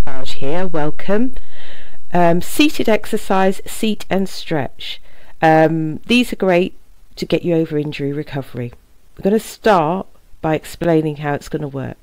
Here, welcome. Seated exercise, seat and stretch. These are great to get you over injury recovery. We're going to start by explaining how it's going to work.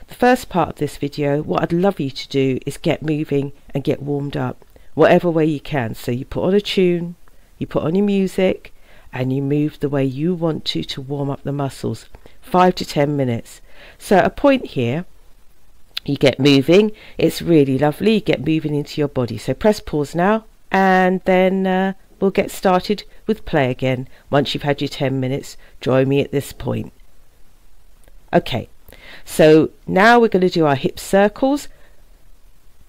The first part of this video, what I'd love you to do is get moving and get warmed up, whatever way you can. So you put on a tune, you put on your music, and you move the way you want to warm up the muscles. 5 to 10 minutes. So a point here, you get moving. It's really lovely. You get moving into your body. So press pause now, and then we'll get started with play again. Once you've had your 10 minutes, join me at this point. Okay, so now we're going to do our hip circles,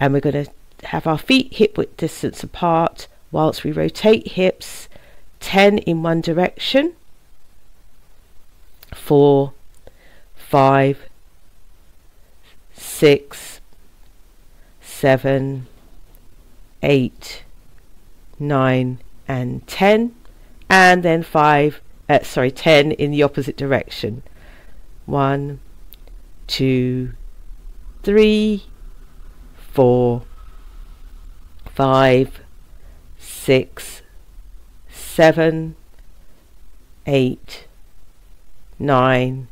and we're going to have our feet hip width distance apart whilst we rotate hips 10 in one direction. 4, 5, 6, 7, 8, 9 and 10, and then 10 in the opposite direction. 1, 2, 3, 4, 5, 6, 7, 8, 9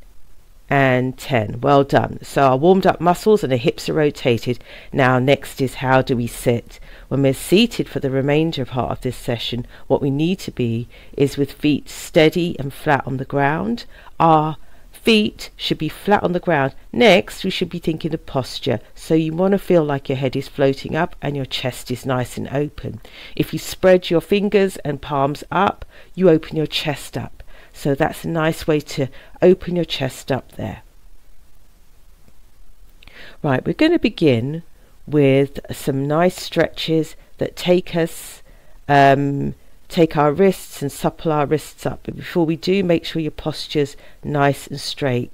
and 10. Well done. So our warmed up muscles and the hips are rotated. Now next is, how do we sit? When we're seated for the remainder of part of this session, what we need to be is with feet steady and flat on the ground. Our feet should be flat on the ground. Next, we should be thinking of posture. So you want to feel like your head is floating up and your chest is nice and open. If you spread your fingers and palms up, you open your chest up. So that's a nice way to open your chest up there. Right, we're going to begin with some nice stretches that take our wrists and supple our wrists up. But before we do, make sure your posture's nice and straight.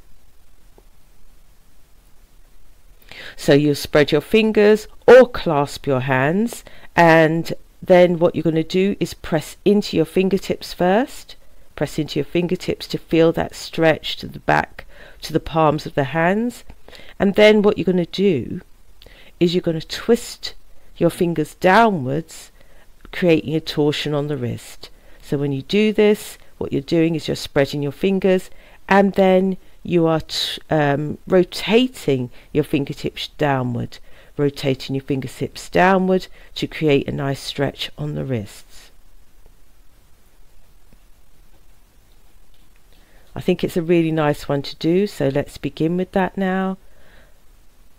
So you'll spread your fingers or clasp your hands, and then what you're going to do is press into your fingertips first. Press into your fingertips to feel that stretch to the back, to the palms of the hands. And then what you're going to do is you're going to twist your fingers downwards, creating a torsion on the wrist. So when you do this, what you're doing is you're spreading your fingers, and then you are rotating your fingertips downward, to create a nice stretch on the wrists. I think it's a really nice one to do, so let's begin with that now.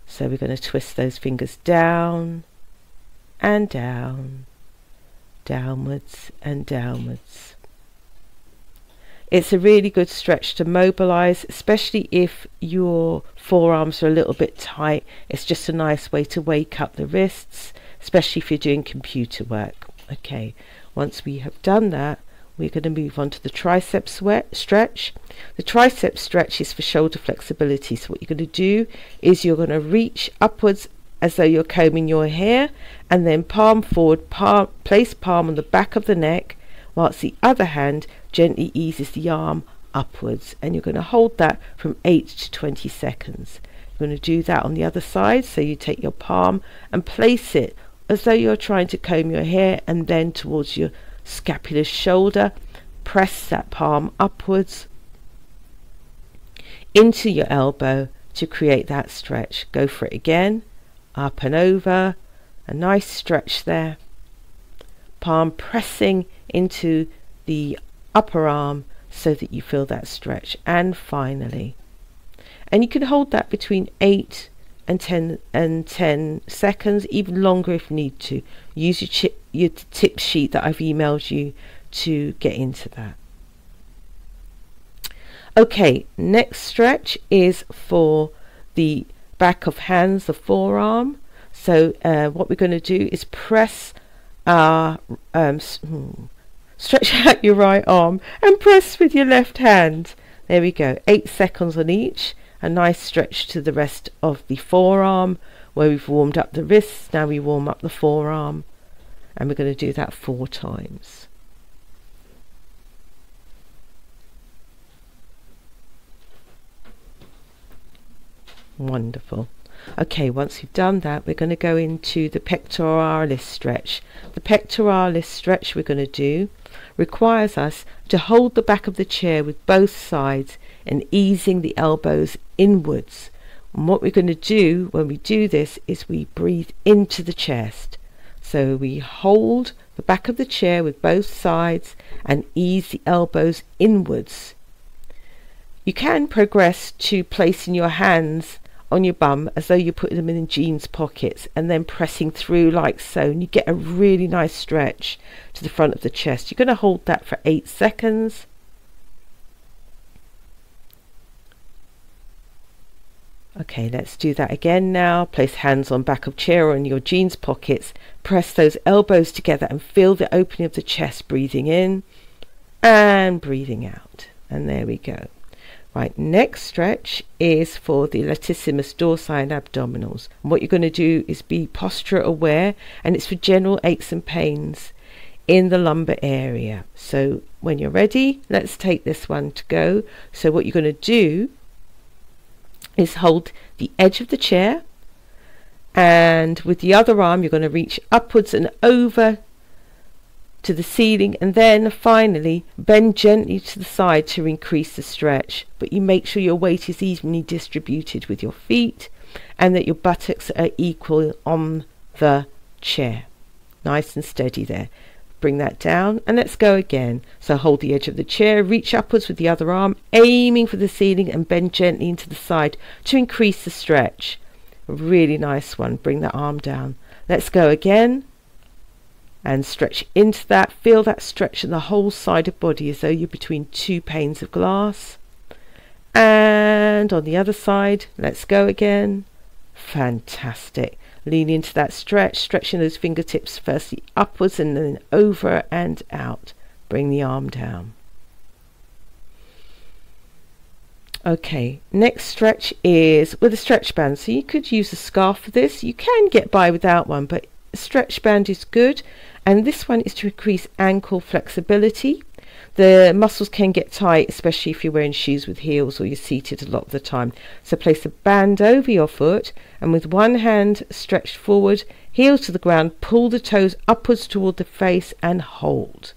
So we're going to twist those fingers down and down, downwards and downwards. It's a really good stretch to mobilize, especially if your forearms are a little bit tight. It's just a nice way to wake up the wrists, especially if you're doing computer work. Okay, once we have done that, we're going to move on to the tricep stretch. The tricep stretch is for shoulder flexibility. So what you're going to do is you're going to reach upwards as though you're combing your hair, and then palm forward, place palm on the back of the neck, whilst the other hand gently eases the arm upwards. And you're going to hold that from 8 to 20 seconds. You're going to do that on the other side. So you take your palm and place it as though you're trying to comb your hair, and then towards your scapular shoulder, press that palm upwards into your elbow to create that stretch. Go for it again, up and over, a nice stretch there. Palm pressing into the upper arm so that you feel that stretch. And finally, and you can hold that between 8 and 10 seconds, even longer if need to. Use your tip sheet that I've emailed you to get into that. Okay, next stretch is for the back of hands, the forearm. So what we're going to do is press our stretch out your right arm and press with your left hand. There we go, 8 seconds on each. A nice stretch to the rest of the forearm, where we've warmed up the wrists. Now we warm up the forearm, and we're going to do that 4 times. Wonderful. Okay, once we've done that, we're going to go into the pectoralis stretch. The pectoralis stretch we're going to do requires us to hold the back of the chair with both sides and easing the elbows inwards. And what we're going to do when we do this is we breathe into the chest. So we hold the back of the chair with both sides and ease the elbows inwards. You can progress to placing your hands on your bum as though you're putting them in jeans pockets and then pressing through like so, and you get a really nice stretch to the front of the chest. You're going to hold that for 8 seconds. Okay, let's do that again now. Place hands on back of chair or in your jeans pockets. Press those elbows together and feel the opening of the chest, breathing in and breathing out. And there we go. Right, next stretch is for the latissimus dorsi and abdominals. And what you're going to do is be posture aware, and it's for general aches and pains in the lumbar area. So when you're ready, let's take this one to go. So what you're going to do is hold the edge of the chair, and with the other arm you're going to reach upwards and over to the ceiling, and then finally bend gently to the side to increase the stretch. But you make sure your weight is evenly distributed with your feet and that your buttocks are equal on the chair. Nice and steady there. Bring that down and let's go again. So hold the edge of the chair, reach upwards with the other arm, aiming for the ceiling, and bend gently into the side to increase the stretch. A really nice one. Bring that arm down. Let's go again. And stretch into that. Feel that stretch in the whole side of body as though you're between 2 panes of glass. And on the other side, let's go again. Fantastic. Lean into that stretch, stretching those fingertips firstly upwards and then over and out. Bring the arm down. Okay, next stretch is with a stretch band. So you could use a scarf for this. You can get by without one, but a stretch band is good. And this one is to increase ankle flexibility. The muscles can get tight, especially if you're wearing shoes with heels or you're seated a lot of the time. So place a band over your foot and with one hand stretched forward, heels to the ground, pull the toes upwards toward the face and hold.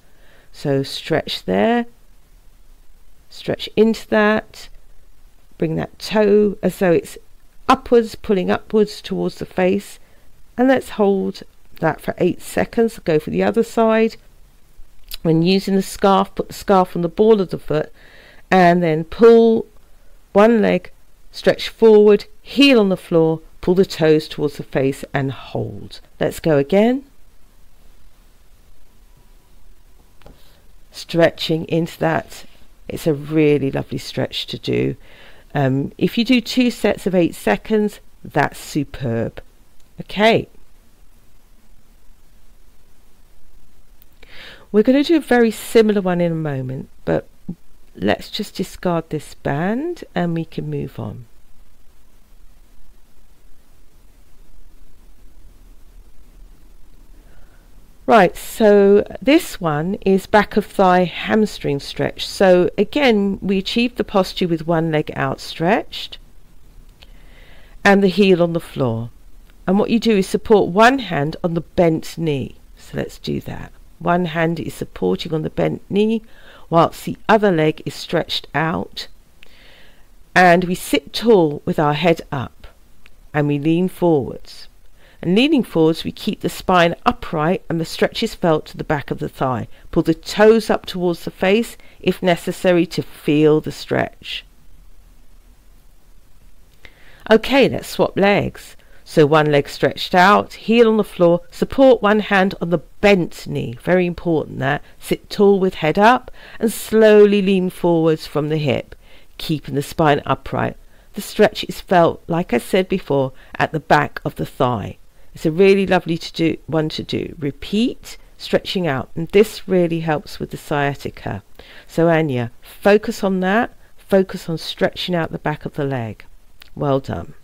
So stretch there, stretch into that, bring that toe as though it's upwards, pulling upwards towards the face, and let's hold that for 8 seconds. Go for the other side. When using the scarf, put the scarf on the ball of the foot and then pull one leg, stretch forward, heel on the floor, pull the toes towards the face and hold. Let's go again. Stretching into that. It's a really lovely stretch to do. If you do 2 sets of 8 seconds, that's superb. Okay. We're going to do a very similar one in a moment, but let's just discard this band and we can move on. Right, so this one is back of thigh hamstring stretch. So again, we achieve the posture with one leg outstretched and the heel on the floor. And what you do is support one hand on the bent knee. So let's do that. One hand is supporting on the bent knee whilst the other leg is stretched out, and we sit tall with our head up and we lean forwards. And leaning forwards, we keep the spine upright and the stretch is felt to the back of the thigh. Pull the toes up towards the face if necessary to feel the stretch. Okay, let's swap legs. So one leg stretched out, heel on the floor, support one hand on the bent knee. Very important that. Sit tall with head up and slowly lean forwards from the hip, keeping the spine upright. The stretch is felt, like I said before, at the back of the thigh. It's a really lovely one to do. Repeat, stretching out, and this really helps with the sciatica. So Anya, focus on that. Focus on stretching out the back of the leg. Well done.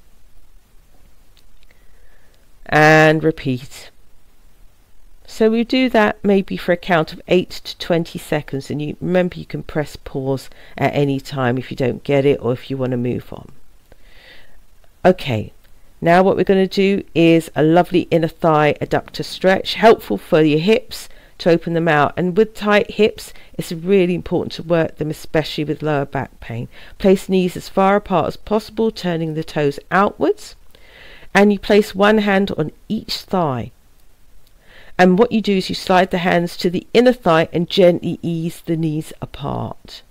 And repeat. So we do that maybe for a count of 8 to 20 seconds, and you remember you can press pause at any time if you don't get it or if you want to move on. Okay, Now what we're going to do is a lovely inner thigh adductor stretch, helpful for your hips to open them out. And with tight hips, it's really important to work them, especially with lower back pain. Place knees as far apart as possible, turning the toes outwards, and you place one hand on each thigh. And what you do is you slide the hands to the inner thigh and gently ease the knees apart.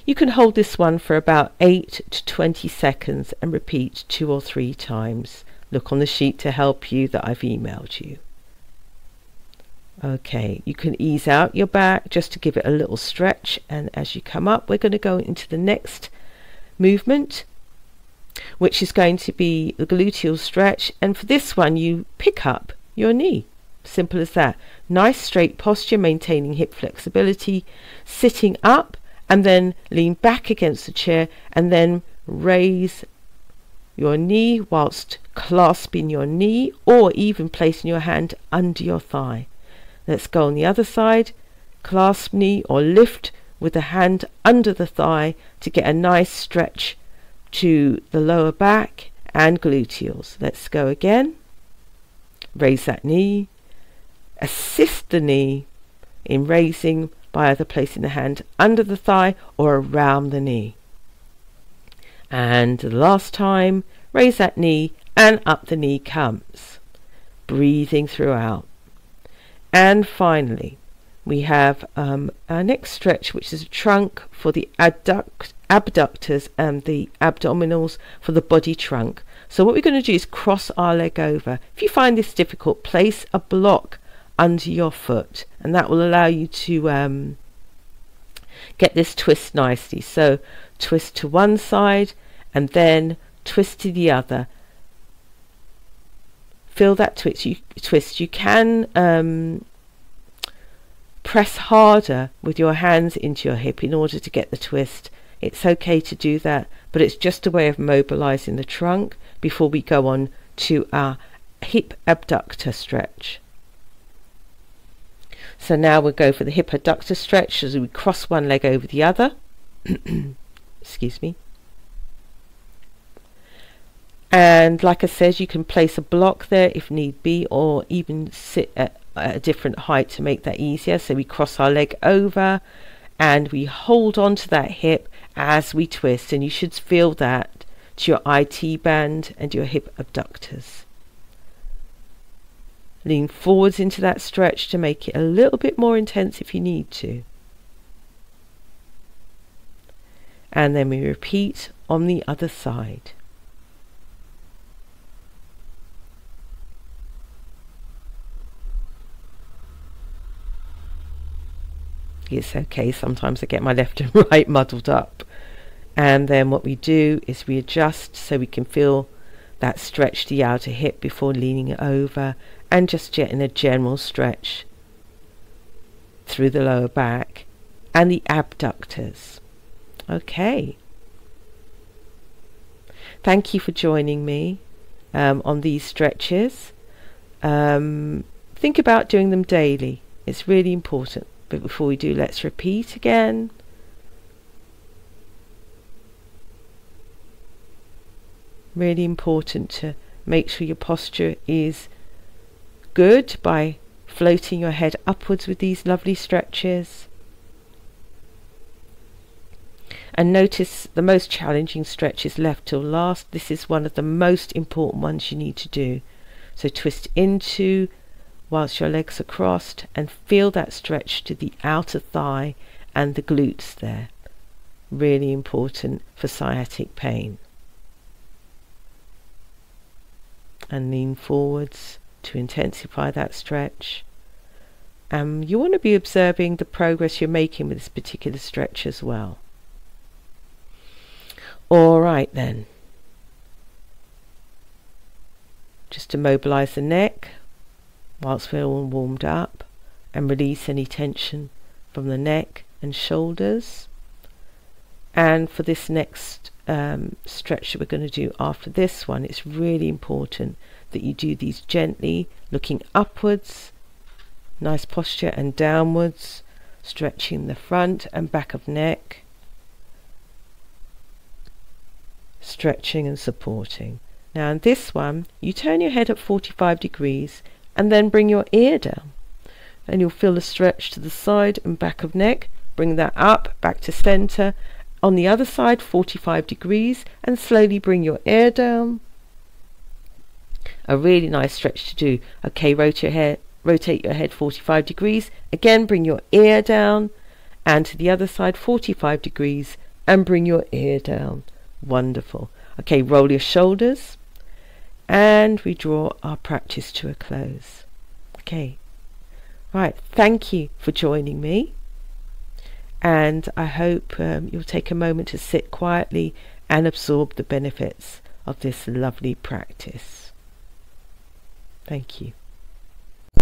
You can hold this one for about 8 to 20 seconds and repeat 2 or 3 times. Look on the sheet to help you that I've emailed you. Okay, you can ease out your back just to give it a little stretch, and as you come up, we're going to go into the next movement, which is going to be the gluteal stretch. And for this one, you pick up your knee. Simple as that. Nice straight posture, maintaining hip flexibility, sitting up, and then lean back against the chair, and then raise your knee whilst clasping your knee, or even placing your hand under your thigh. Let's go on the other side. Clasp knee or lift with the hand under the thigh to get a nice stretch to the lower back and gluteals. Let's go again. Raise that knee. Assist the knee in raising by either placing the hand under the thigh or around the knee. And the last time, raise that knee and up the knee comes. Breathing throughout. And finally, we have our next stretch, which is a trunk for the abductors and the abdominals for the body trunk. So what we're going to do is cross our leg over. If you find this difficult, place a block under your foot, and that will allow you to get this twist nicely. So twist to one side and then twist to the other. Feel that twist. You can press harder with your hands into your hip in order to get the twist. It's okay to do that, but it's just a way of mobilizing the trunk before we go on to our hip abductor stretch. So now we'll go for the hip abductor stretch as we cross one leg over the other. Excuse me. And like I said, you can place a block there if need be, or even sit at a different height to make that easier. So we cross our leg over and we hold on to that hip as we twist, and you should feel that to your IT band and your hip abductors. Lean forwards into that stretch to make it a little bit more intense if you need to. And then we repeat on the other side. It's okay, sometimes I get my left and right muddled up. And then what we do is we adjust so we can feel that stretch the outer hip before leaning it over, and just getting a general stretch through the lower back and the abductors. Okay. Thank you for joining me on these stretches. Think about doing them daily. It's really important. But before we do, let's repeat again. Really important to make sure your posture is good by floating your head upwards with these lovely stretches. And notice the most challenging stretch is left till last. This is one of the most important ones you need to do. So twist into whilst your legs are crossed and feel that stretch to the outer thigh and the glutes there. Really important for sciatic pain. And lean forwards to intensify that stretch. You want to be observing the progress you're making with this particular stretch as well. Alright then. Just to mobilize the neck whilst we're all warmed up, and release any tension from the neck and shoulders. And for this next stretch that we're going to do after this one, it's really important that you do these gently, looking upwards, nice posture, and downwards, stretching the front and back of neck, stretching and supporting. Now in this one, you turn your head at 45 degrees and then bring your ear down. And you'll feel a stretch to the side and back of neck. Bring that up, back to center. On the other side, 45 degrees, and slowly bring your ear down. A really nice stretch to do. Okay, rotate your head 45 degrees. Again, bring your ear down. And to the other side, 45 degrees, and bring your ear down. Wonderful. Okay, roll your shoulders. And we draw our practice to a close. Okay. Right, thank you for joining me, and I hope you'll take a moment to sit quietly and absorb the benefits of this lovely practice. Thank you.